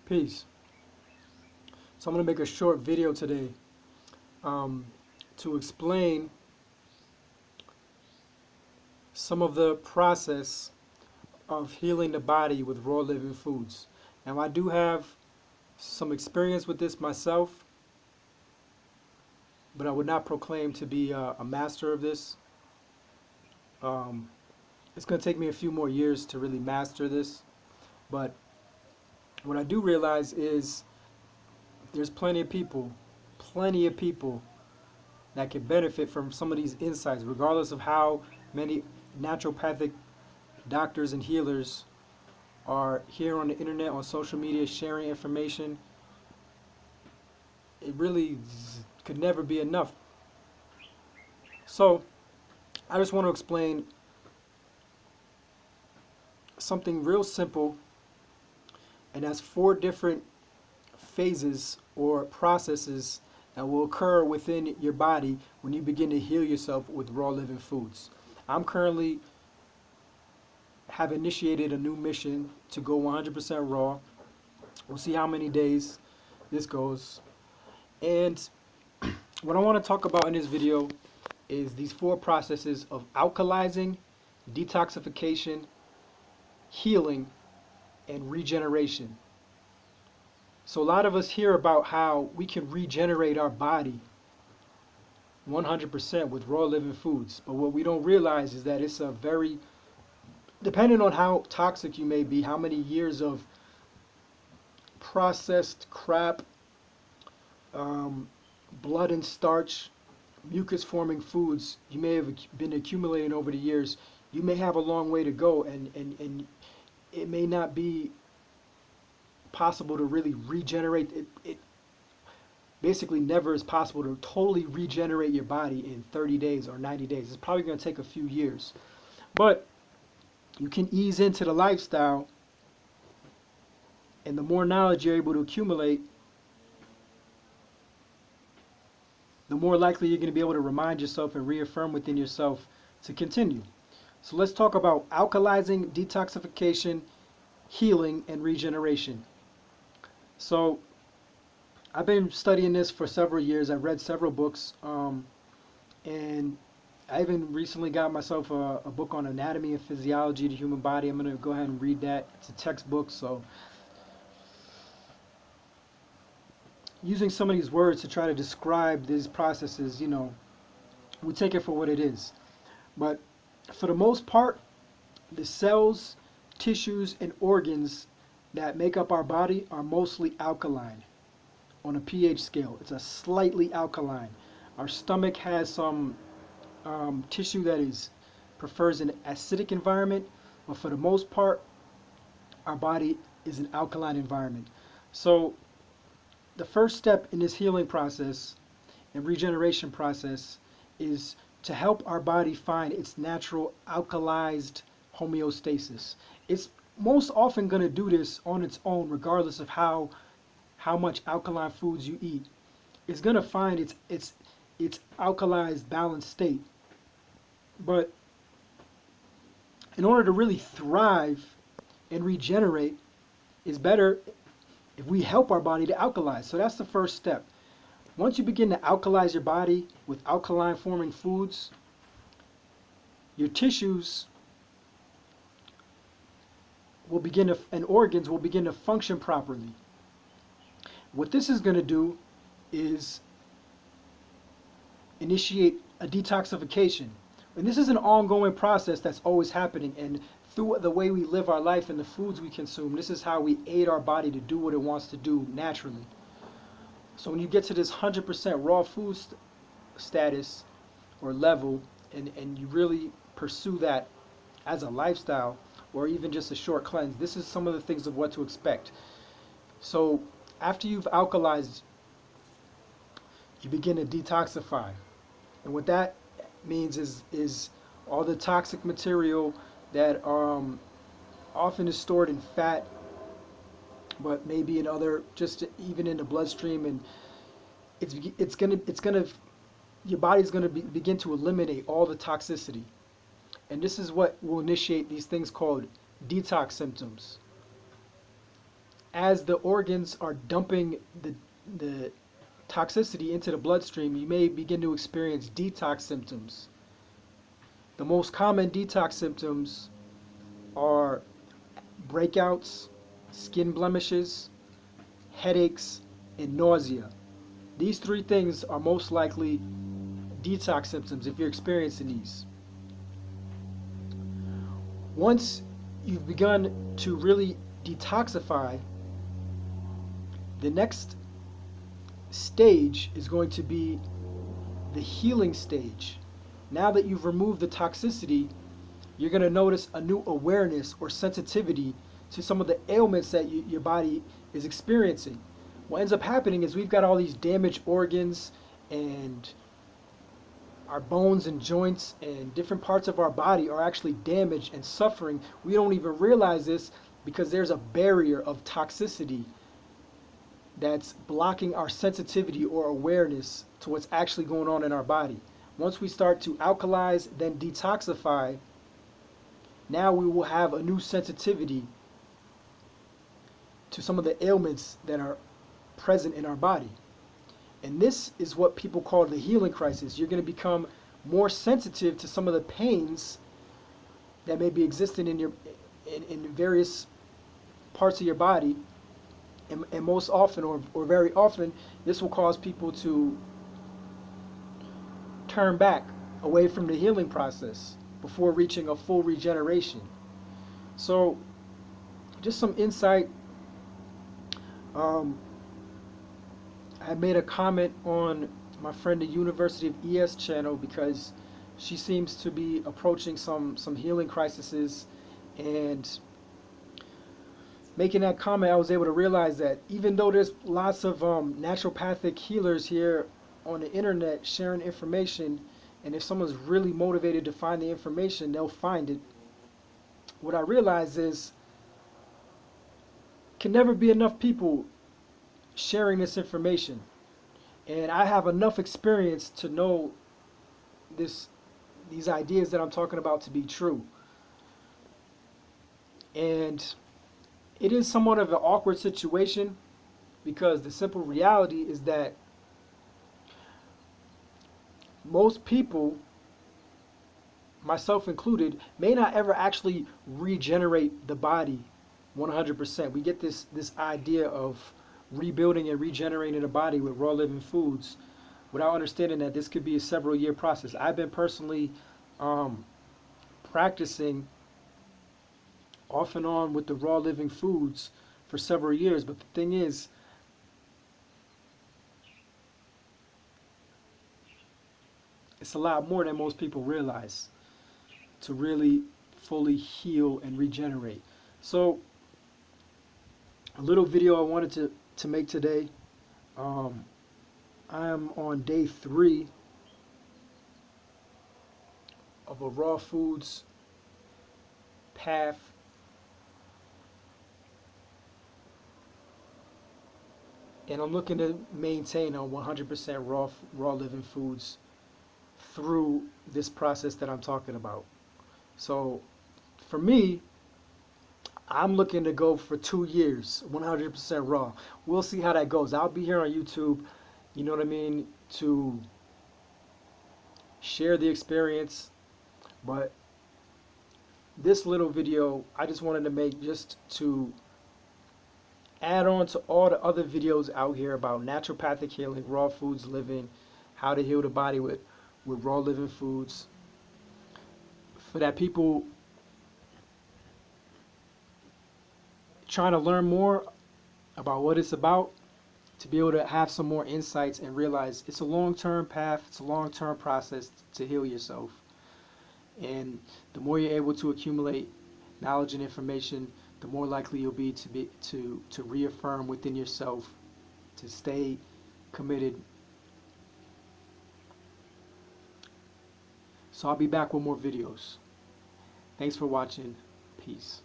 Peace. So I'm going to make a short video today um, to explain some of the process of healing the body with raw living foods. Now I do have some experience with this myself, but I would not proclaim to be a master of this. Um, it's going to take me a few more years to really master this, but what I do realize is there's plenty of people that can benefit from some of these insights, regardless of how many naturopathic doctors and healers are here on the internet, on social media, sharing information. It really could never be enough. So, I just want to explain something real simple, and that's 4 different phases or processes that will occur within your body when you begin to heal yourself with raw living foods. I'm currently have initiated a new mission to go 100% raw. We'll see how many days this goes. And what I want to talk about in this video is these 4 processes of alkalizing, detoxification, healing, and regeneration. So a lot of us hear about how we can regenerate our body 100% with raw living foods. But what we don't realize is that it's a very, depending on how toxic you may be, how many years of processed crap, blood and starch, mucus forming foods you may have been accumulating over the years, you may have a long way to go, and it may not be possible to really regenerate it basically never is possible to totally regenerate your body in 30 days or 90 days. It's probably going to take a few years, but you can ease into the lifestyle, and the more knowledge you're able to accumulate, the more likely you're going to be able to remind yourself and reaffirm within yourself to continue. So let's talk about alkalizing, detoxification, healing, and regeneration. So I've been studying this for several years. I've read several books, and I even recently got myself a book on anatomy and physiology of the human body. I'm going to go ahead and read that. It's a textbook, so using some of these words to try to describe these processes, we take it for what it is. But for the most part, the cells, tissues, and organs that make up our body are mostly alkaline on a pH scale. It's a slightly alkaline. Our stomach has some tissue that prefers an acidic environment, but for the most part, our body is an alkaline environment. So the first step in this healing process and regeneration process is to help our body find its natural alkalized homeostasis. It's most often going to do this on its own, regardless of how much alkaline foods you eat. It's going to find its alkalized balanced state. But in order to really thrive and regenerate, it's better if we help our body to alkalize. So that's the first step. Once you begin to alkalize your body with alkaline forming foods, your tissues will begin to, and organs will begin to function properly. What this is going to do is initiate a detoxification. And this is an ongoing process that's always happening, and through the way we live our life and the foods we consume, this is how we aid our body to do what it wants to do naturally. So when you get to this 100% raw food status or level, and you really pursue that as a lifestyle or even just a short cleanse, this is some of the things of what to expect. So after you've alkalized, you begin to detoxify. And what that means is all the toxic material that often is stored in fat, but maybe in other, just even in the bloodstream, and it's gonna your body's gonna begin to eliminate all the toxicity, and this is what will initiate these things called detox symptoms. as the organs are dumping the toxicity into the bloodstream, you may begin to experience detox symptoms. The most common detox symptoms are breakouts, skin blemishes, headaches, and nausea. These three things are most likely detox symptoms if you're experiencing these. Once you've begun to really detoxify, the next stage is going to be the healing stage. Now that you've removed the toxicity, you're going to notice a new awareness or sensitivity to some of the ailments that your body is experiencing. What ends up happening is we've got all these damaged organs and our bones and joints and different parts of our body are actually damaged and suffering. We don't even realize this because there's a barrier of toxicity that's blocking our sensitivity or awareness to what's actually going on in our body. Once we start to alkalize, then detoxify, now we will have a new sensitivity to some of the ailments that are present in our body. And this is what people call the healing crisis. You're going to become more sensitive to some of the pains that may be existing in various parts of your body. And most often, or very often, this will cause people to turn back away from the healing process before reaching a full regeneration. So, just some insight. I made a comment on my friend the University of ES channel because she seems to be approaching some healing crises, and making that comment, I was able to realize that even though there's lots of naturopathic healers here on the internet sharing information, and if someone's really motivated to find the information, they'll find it. What I realize is can never be enough people sharing this information, and I have enough experience to know these ideas that I'm talking about to be true. And it is somewhat of an awkward situation because the simple reality is that most people, myself included, may not ever actually regenerate the body 100%. We get this idea of rebuilding and regenerating the body with raw living foods without understanding that this could be a several year process. I've been personally practicing off and on with the raw living foods for several years, but the thing is, it's a lot more than most people realize to really fully heal and regenerate. So a little video I wanted to make today. I am on day 3 of a raw foods path. And I'm looking to maintain on 100% raw living foods through this process that I'm talking about. So for me, I'm looking to go for 2 years, 100% raw. We'll see how that goes. I'll be here on YouTube, you know what I mean, to share the experience. But this little video, I just wanted to make just to add on to all the other videos out here about naturopathic healing, raw foods living, how to heal the body with raw living foods, for that people trying to learn more about what it's about, to be able to have some more insights and realize it's a long-term path, it's a long-term process to heal yourself. And the more you're able to accumulate knowledge and information, the more likely you'll be to reaffirm within yourself to stay committed. So I'll be back with more videos. Thanks for watching. Peace.